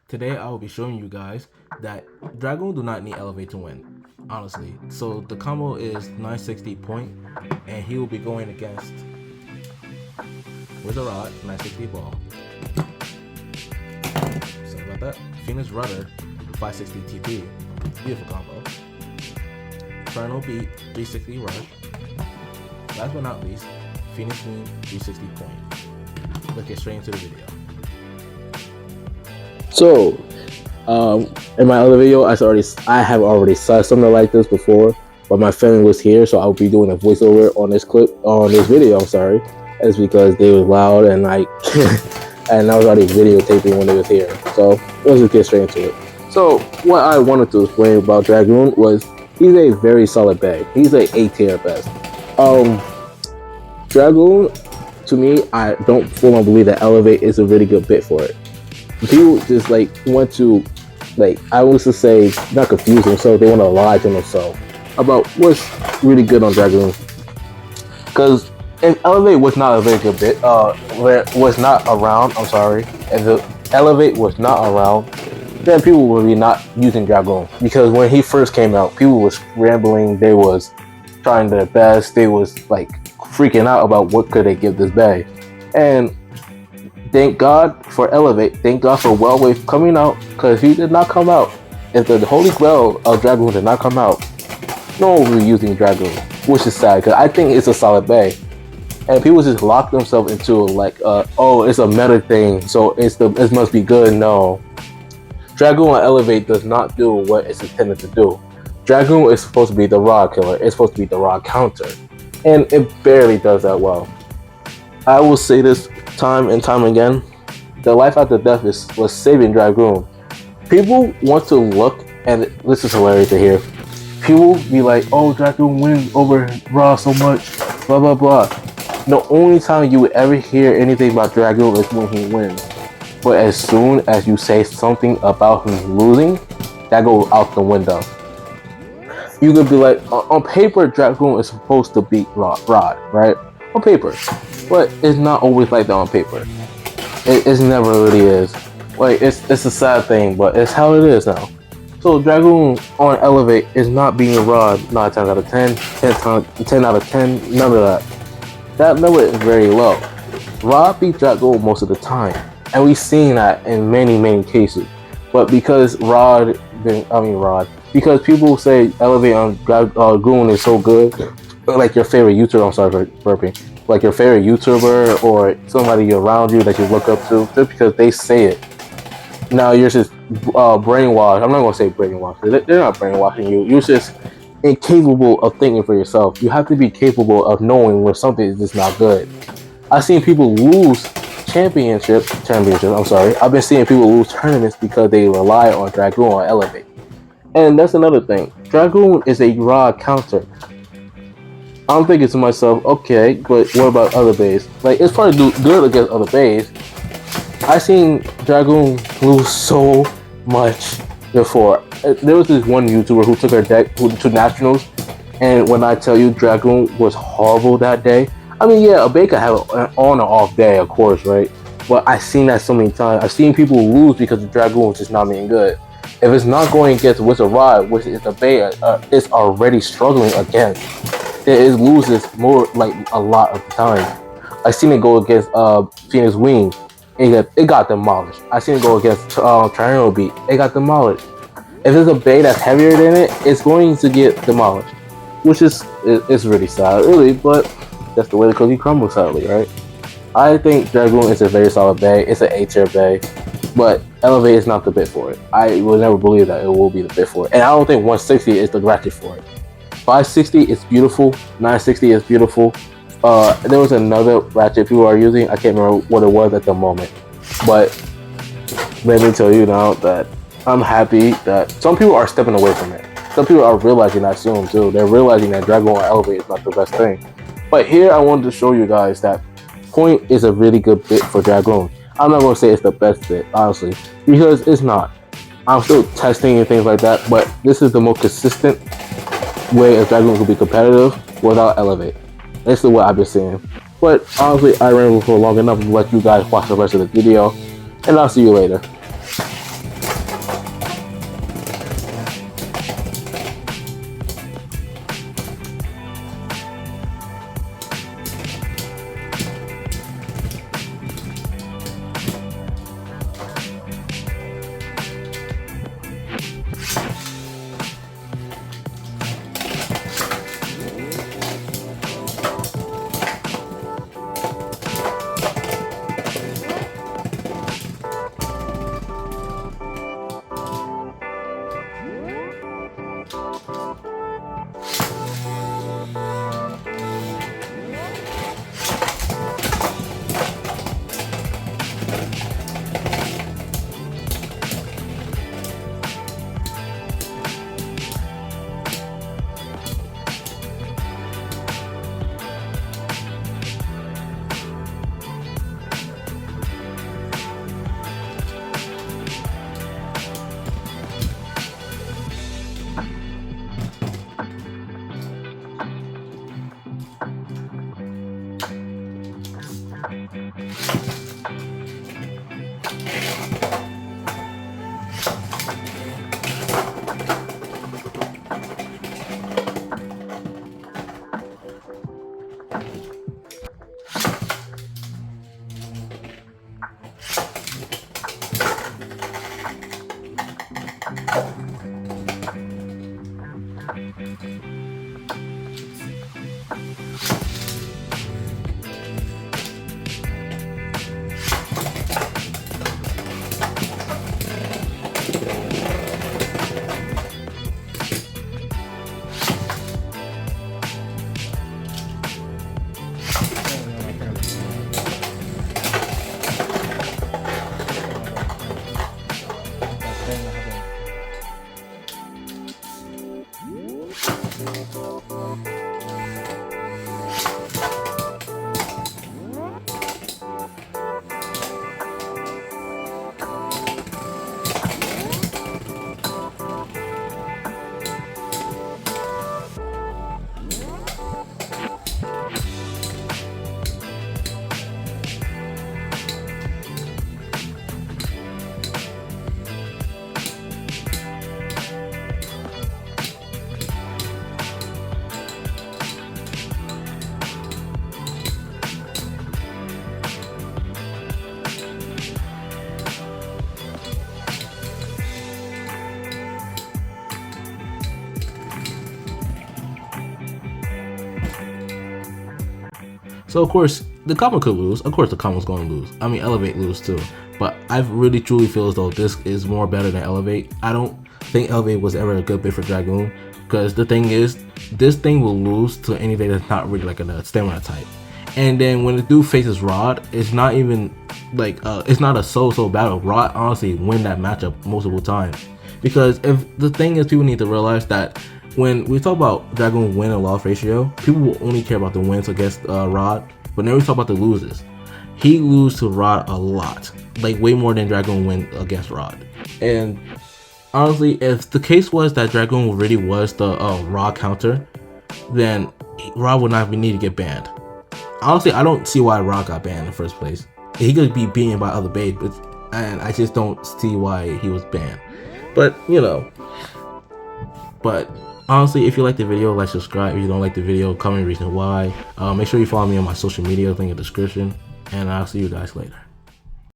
Today I will be showing you guys that Dragoon do not need Elevate to win, honestly. So the combo is 960 point, and he will be going against with a rod, 960 ball. Sorry about that. Phoenix Rudder, 560 TP. Beautiful combo. Inferno Beat, 360 rush. Last but not least, Phoenix Wing, 360 point. Let's get straight into the video. So, in my other video, I have already saw something like this before, but my family was here, so I'll be doing a voiceover on this video. I'm sorry, it's because they were loud and like, and I was already videotaping when they was here. So let's just get straight into it. So what I wanted to explain about Dragoon was he's a very solid bag. He's a A tier best. Dragoon, to me, I don't fully believe that Elevate is a really good bit for it. People just like want to, like, I was to say, not confuse themselves, they want to lie to themselves about what's really good on Dragoon. Because if Elevate was not a very good bit, was not around, I'm sorry, if the Elevate was not around, then people would be not using Dragoon. Because when he first came out, people was scrambling, they was trying their best, they was like freaking out about what could they give this bag. And thank God for Elevate. Thank God for Wave coming out, because if he did not come out, if the Holy Grail of Dragoon did not come out, no one will be using Dragoon, which is sad, because I think it's a solid bag. And people just lock themselves into like, oh, it's a meta thing, so it must be good. No, Dragoon on Elevate does not do what it's intended to do. Dragoon is supposed to be the rod killer. It's supposed to be the rod counter, and it barely does that well. I will say this time and time again, the life after death was saving Dragoon. People want to look, and this is hilarious to hear, people be like, oh, Dragoon wins over Raw so much, blah blah blah. The only time you would ever hear anything about Dragoon is when he wins. But as soon as you say something about him losing, that goes out the window. You could be like, on paper, Dragoon is supposed to beat Rod, right? On paper. But it's not always like that on paper. It never really is. Like, it's a sad thing, but it's how it is now. So Dragoon on Elevate is not being a Rod 9 times out of 10, 10 out of 10, none of that. That number is very low. Rod beats Dragoon most of the time, and we've seen that in many cases. But because because people say Elevate on Dragoon is so good, like your favorite YouTuber, I'm sorry for burping, like your favorite YouTuber or somebody around you that you look up to, just because they say it. Now you're just brainwashed. I'm not gonna say brainwashed. They're not brainwashing you. You're just incapable of thinking for yourself. You have to be capable of knowing when something is just not good. I've seen people lose championships. I'm sorry. I've been seeing people lose tournaments because they rely on Dragoon or Elevate. And that's another thing. Dragoon is a rod counter. I'm thinking to myself, okay, but what about other bays? Like, it's probably good against other bays. I seen Dragoon lose so much before. There was this one YouTuber who took her deck to nationals, and when I tell you Dragoon was horrible that day, I mean, yeah, a bay could have an on or off day, of course, right? But I've seen that so many times. I've seen people lose because the Dragoon was just not being good. If it's not going against Wizard Rod, which is the bay is already struggling against, it loses more, like, a lot of the time. I seen it go against Phoenix Wing, it got demolished. I seen it go against Triangle Beat, it got demolished. If there's a bay that's heavier than it, it's going to get demolished, which is it's really sad, really, but that's the way the cookie crumbles, sadly, right? I think Dragoon is a very solid bay. It's an A tier bay, but Elevate is not the bit for it. I will never believe that it will be the bit for it, and I don't think 160 is the ratchet for it. 560 is beautiful. 960 is beautiful. There was another ratchet people are using. I can't remember what it was at the moment, but let me tell you now that I'm happy that some people are stepping away from it. Some people are realizing that soon too. They're realizing that Dragoon or Elevate is not the best thing. But here I wanted to show you guys that Point is a really good bit for Dragoon. I'm not going to say it's the best bit, honestly, because it's not. I'm still testing and things like that, but this is the most consistent way a Dragoon can be competitive without Elevate. This is what I've been seeing. But honestly, I ran for long enough to let you guys watch the rest of the video, and I'll see you later. So of course the Kama could lose. Of course the Kama's going to lose. I mean Elevate lose too. But I really truly feel as though this is more better than Elevate. I don't think Elevate was ever a good bit for Dragoon, because the thing is, this thing will lose to anything that's not really like a stamina type. And then when the dude faces Rod, it's not even like it's not a so battle. Rod honestly win that matchup multiple times. Because if the thing is, people need to realize that when we talk about Dragoon win and loss ratio, people will only care about the wins against Rod, but never talk about the loses. He loses to Rod a lot, like way more than Dragoon win against Rod. And honestly, if the case was that Dragoon really was the Rod counter, then Rod would not need to get banned. Honestly, I don't see why Rod got banned in the first place. He could be beaten by other Beyblades, but and I just don't see why he was banned. But you know, but honestly, if you like the video, like, subscribe. If you don't like the video, comment reason why. Make sure you follow me on my social media, link in the description, and I'll see you guys later.